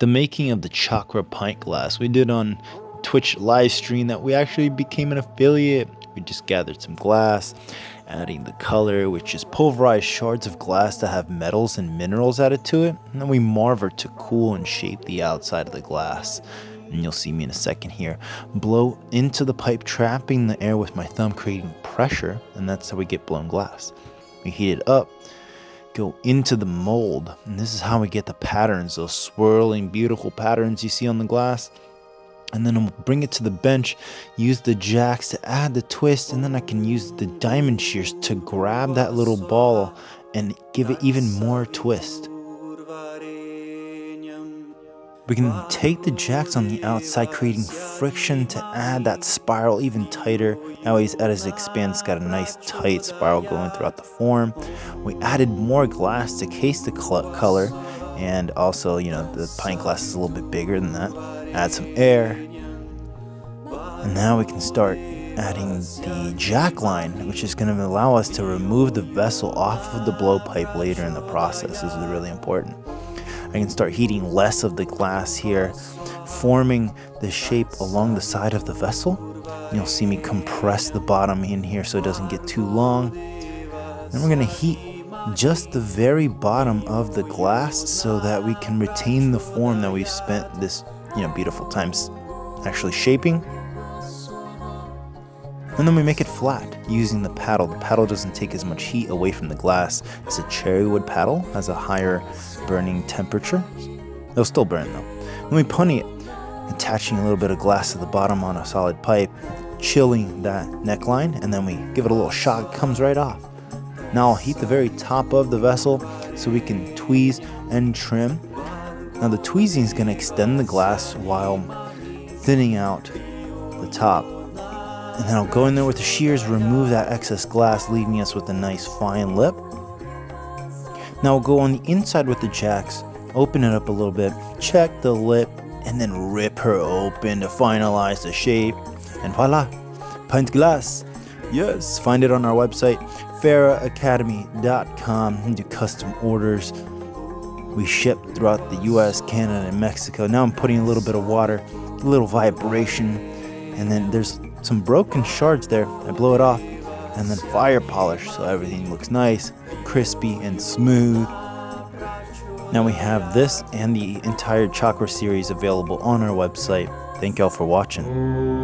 the making of the Chakra pint glass. We did on Twitch live stream that we actually became an affiliate. We just gathered some glass, adding the color, which is pulverized shards of glass that have metals and minerals added to it. And then we marver to cool and shape the outside of the glass. And you'll see me in a second here. Blow into the pipe, trapping the air with my thumb, creating pressure, and that's how we get blown glass. We heat it up, go into the mold, and this is how we get the patterns, those swirling, beautiful patterns you see on the glass. And then we'll bring it to the bench, use the jacks to add the twist, and then I can use the diamond shears to grab that little ball and give it even more twist. We can take the jacks on the outside, creating friction to add that spiral even tighter. Now as it expands, it's got a nice tight spiral going throughout the form. We added more glass to case the color, and also, the pint glass is a little bit bigger than that. Add some air, and now we can start adding the jack line, which is going to allow us to remove the vessel off of the blowpipe later in the process. This is really important. I can start heating less of the glass here, forming the shape along the side of the vessel. And you'll see me compress the bottom in here so it doesn't get too long. Then we're going to heat just the very bottom of the glass so that we can retain the form that we've spent this beautiful times actually shaping. And then we make it flat using the paddle. The paddle doesn't take as much heat away from the glass as a cherry wood paddle, has a higher burning temperature. It'll still burn though. Then we pony it, attaching a little bit of glass to the bottom on a solid pipe, chilling that neckline, and then we give it a little shock. It comes right off. Now I'll heat the very top of the vessel so we can tweeze and trim. Now the tweezing is going to extend the glass while thinning out the top. And then I'll go in there with the shears, remove that excess glass, leaving us with a nice fine lip. Now I'll go on the inside with the jacks, open it up a little bit, check the lip, and then rip her open to finalize the shape. And voila, pint glass. Yes, find it on our website, farahacademy.com, and do custom orders. We ship throughout the US, Canada, and Mexico. Now I'm putting a little bit of water, a little vibration, and then there's some broken shards there. I blow it off, and then fire polish so everything looks nice, crispy, and smooth. Now we have this and the entire Chakra series available on our website. Thank y'all for watching.